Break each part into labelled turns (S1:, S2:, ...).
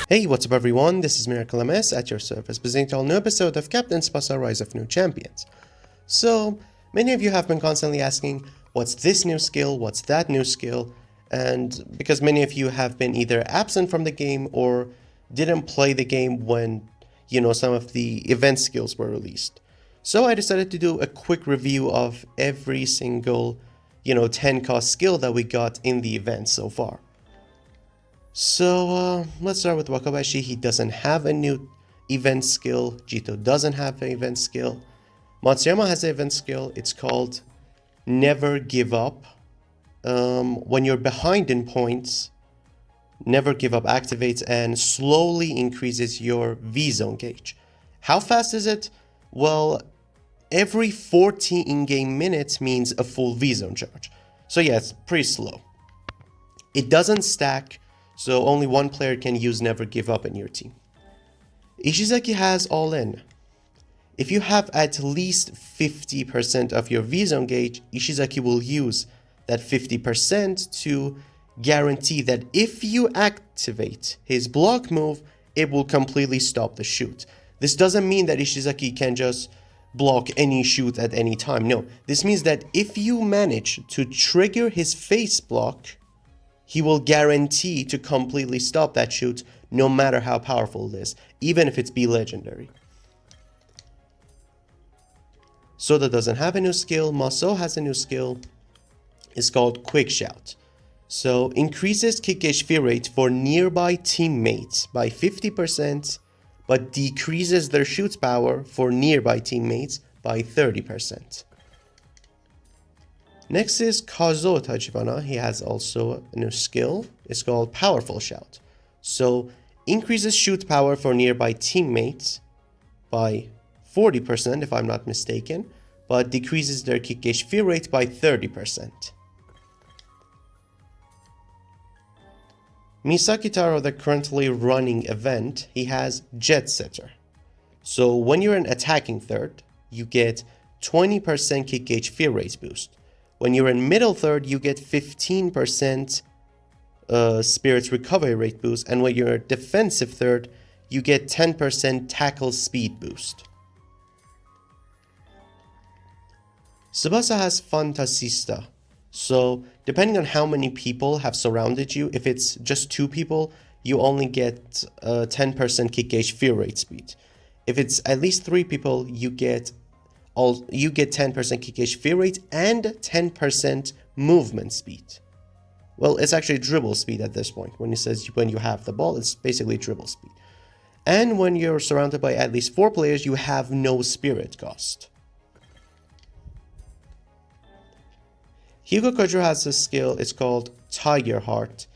S1: Hey, what's up everyone, this is Miracle MS at your service, presenting to all new episode of Captain Tsubasa Rise of New Champions. So, many of you have been constantly asking, what's this new skill, what's that new skill, and because many of you have been either absent from the game or didn't play the game when, some of the event skills were released. So I decided to do a quick review of every single, 10-cost skill that we got in the event so far. So let's start with Wakabashi. He doesn't have a new event skill. Jito doesn't have an event skill. Matsuyama has an event skill. It's called Never Give Up. When you're behind in points, Never Give Up activates and slowly increases your V-zone gauge. How fast is it? Well, every 40 in-game minutes means a full V-zone charge. So yeah, it's pretty slow. It doesn't stack, so only one player can use Never Give Up in your team. Ishizaki has All In. If you have at least 50% of your V-zone gauge, Ishizaki will use that 50% to guarantee that if you activate his block move, it will completely stop the shoot. This doesn't mean that Ishizaki can just block any shoot at any time. No, this means that if you manage to trigger his face block, he will guarantee to completely stop that shoot no matter how powerful it is, even if it's B legendary. Soda doesn't have a new skill. Maso has a new skill. It's called Quick Shout. So increases kick gauge fear rate for nearby teammates by 50%, but decreases their shoot power for nearby teammates by 30%. Next is Kazuo Taichibana. He has also a new skill. It's called Powerful Shout. So increases shoot power for nearby teammates by 40% if I'm not mistaken, but decreases their kick gauge fear rate by 30%. Misaki Taro, the currently running event, he has Jet Setter. So when you're an attacking third, you get 20% kick gauge fear rate boost. When you're in middle third, you get 15% spirits recovery rate boost. And when you're a defensive third, you get 10% tackle speed boost. Tsubasa has Fantasista. So depending on how many people have surrounded you, if it's just 2 people, you only get 10% kick gauge fear rate speed. If it's at least 3 people, you get 10% kick gauge fear rate and 10% movement speed. Well, it's actually dribble speed at this point. When it says when you have the ball, it's basically dribble speed. And when you're surrounded by at least 4 players, you have no spirit cost. Hyuga Kojiro has a skill, it's called Tiger Heart.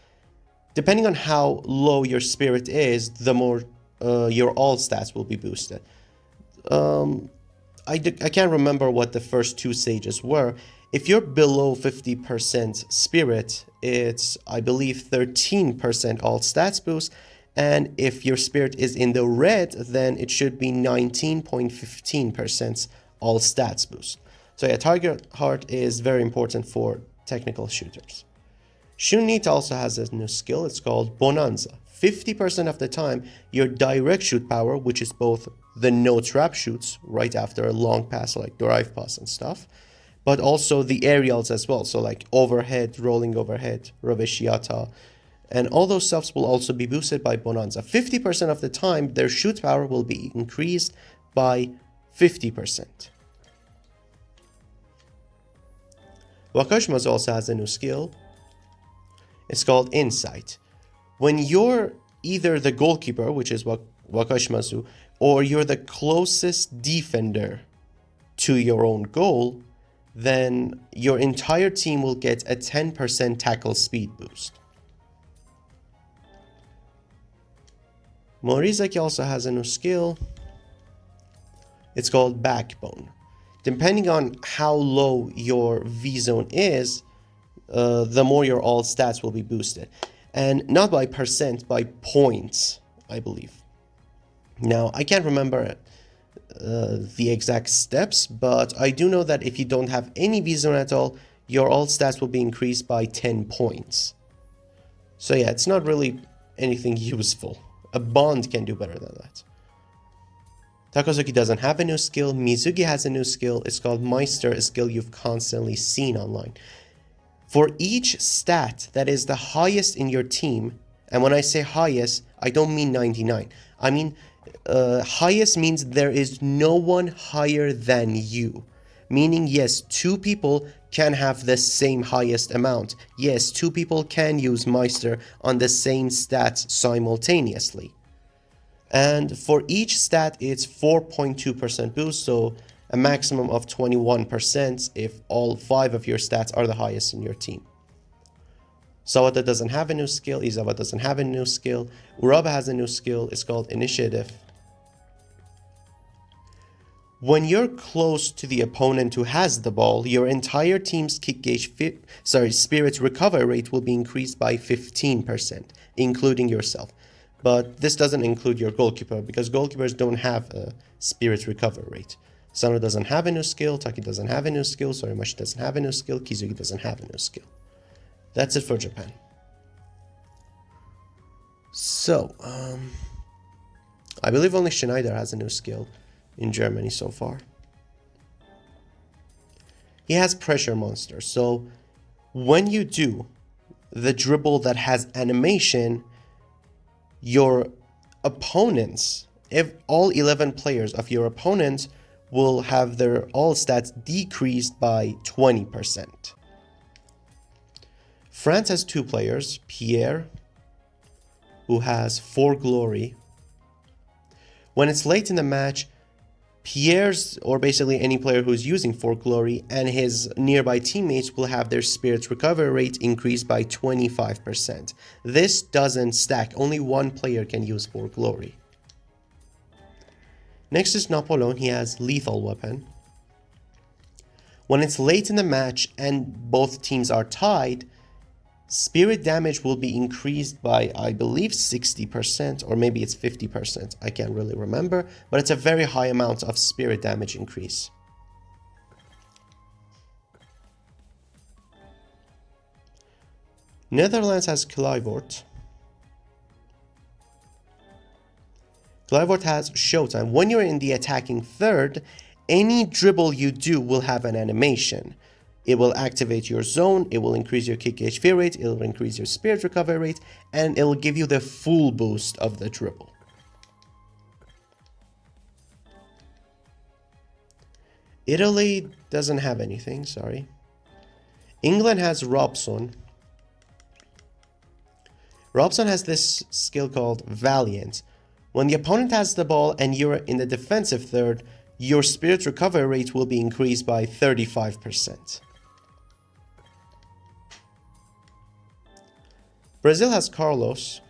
S1: Depending on how low your spirit is, the more your all stats will be boosted. I can't remember what the first 2 stages were. If you're below 50% spirit, it's, I believe, 13% all stats boost. And if your spirit is in the red, then it should be 19.15% all stats boost. So yeah, Target Heart is very important for technical shooters. Shunita also has a new skill. It's called Bonanza. 50% of the time, your direct shoot power, which is both the no trap shoots right after a long pass like drive pass and stuff, but also the aerials as well. So like overhead, rolling overhead, Roveshiata, and all those stuffs will also be boosted by Bonanza. 50% of the time, their shoot power will be increased by 50%. Wakashimazu also has a new skill. It's called Insight. When you're either the goalkeeper, which is Wakashimazu, or you're the closest defender to your own goal, then your entire team will get a 10% tackle speed boost. Morizaki also has a new skill. It's called Backbone. Depending on how low your V-zone is, the more your all stats will be boosted. And not by percent, by points, I believe. Now, I can't remember the exact steps, but I do know that if you don't have any V-zone at all, your all stats will be increased by 10 points. So yeah, it's not really anything useful. A Bond can do better than that. Takazuki doesn't have a new skill. Mizuki has a new skill. It's called Meister, a skill you've constantly seen online. For each stat that is the highest in your team, and when I say highest, I don't mean 99. I mean highest means there is no one higher than you. Meaning, yes, two people can have the same highest amount. Yes, two people can use Meister on the same stats simultaneously. And for each stat, it's 4.2% boost, so a maximum of 21% if all 5 of your stats are the highest in your team. Sawada doesn't have a new skill, Izawa doesn't have a new skill, Uraba has a new skill, it's called Initiative. When you're close to the opponent who has the ball, your entire team's kick gauge spirit recovery rate will be increased by 15%, including yourself. But this doesn't include your goalkeeper, because goalkeepers don't have a spirit recovery rate. Sano doesn't have a new skill, Taki doesn't have a new skill, Sorimashi doesn't have a new skill, Kizuki doesn't have a new skill. That's it for Japan. So, I believe only Schneider has a new skill in Germany so far. He has Pressure Monster, so when you do the dribble that has animation, your opponents, if all 11 players of your opponents will have their all stats decreased by 20%. France has 2 players, Pierre, who has 4 glory. When it's late in the match, Pierre's, or basically any player who's using 4 glory, and his nearby teammates will have their spirit's recovery rate increased by 25%. This doesn't stack, only one player can use 4 glory. Next is Napoleon, he has lethal weapon. When it's late in the match and both teams are tied, spirit damage will be increased by, I believe, 60%, or maybe it's 50%. I can't really remember, but it's a very high amount of spirit damage increase. Netherlands has Kluivert. Kluivert has Showtime. When you're in the attacking third, any dribble you do will have an animation. It will activate your zone, it will increase your kick gauge fear rate, it will increase your spirit recovery rate, and it will give you the full boost of the dribble. Italy doesn't have anything, sorry. England has Robson. Robson has this skill called Valiant. When the opponent has the ball and you're in the defensive third, your spirit recovery rate will be increased by 35%. Brazil has Carlos.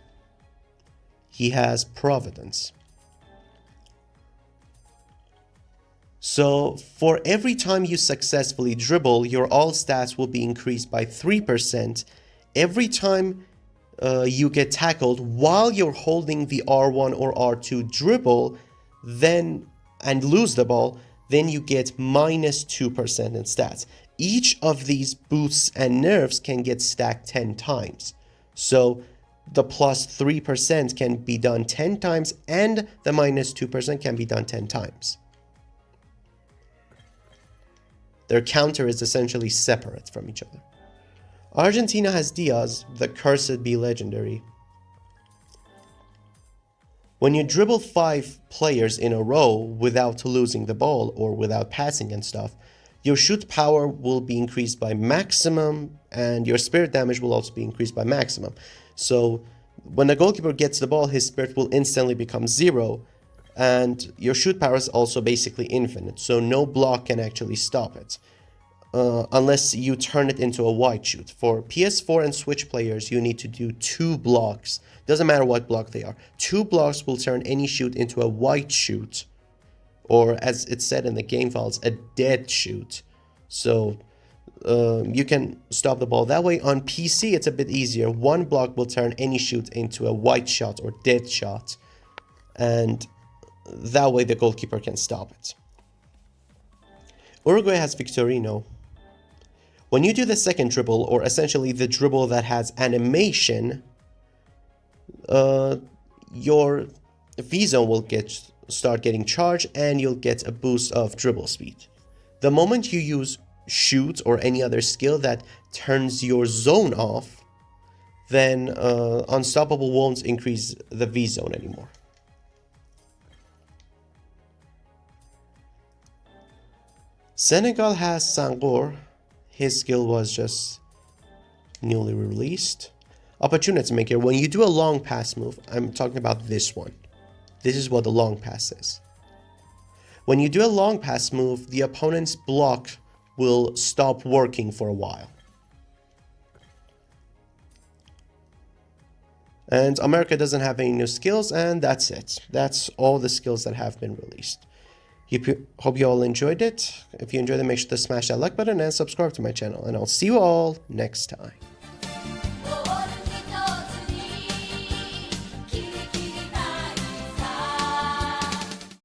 S1: He has Providence. So for every time you successfully dribble, your all stats will be increased by 3%. Every time you get tackled while you're holding the R1 or R2 dribble, then and lose the ball, then you get minus 2% in stats. Each of these boosts and nerfs can get stacked 10 times. So the plus 3% can be done 10 times and the minus 2% can be done 10 times. Their counter is essentially separate from each other. Argentina has Diaz, the Cursed Be legendary. When you dribble 5 players in a row without losing the ball or without passing and stuff, your shoot power will be increased by maximum and your spirit damage will also be increased by maximum. So when the goalkeeper gets the ball, his spirit will instantly become 0 and your shoot power is also basically infinite. So no block can actually stop it. Unless you turn it into a wide shoot. For PS4 and Switch players, you need to do 2 blocks. Doesn't matter what block they are. 2 blocks will turn any shoot into a wide shoot. Or as it's said in the game files, a dead shoot. So you can stop the ball that way. On PC, it's a bit easier. 1 block will turn any shoot into a wide shot or dead shot. And that way the goalkeeper can stop it. Uruguay has Victorino. When you do the second dribble, or essentially the dribble that has animation, your V-zone will start getting charged, and you'll get a boost of dribble speed. The moment you use shoot or any other skill that turns your zone off, then Unstoppable won't increase the V-zone anymore. Senegal has Sangor. His skill was just newly released. Opportunity Maker. When you do a long pass move, I'm talking about this one. This is what the long pass is. When you do a long pass move, the opponent's block will stop working for a while. And America doesn't have any new skills, and that's it. That's all the skills that have been released. Hope you all enjoyed it. If you enjoyed it, make sure to smash that like button and subscribe to my channel, and I'll see you all next time.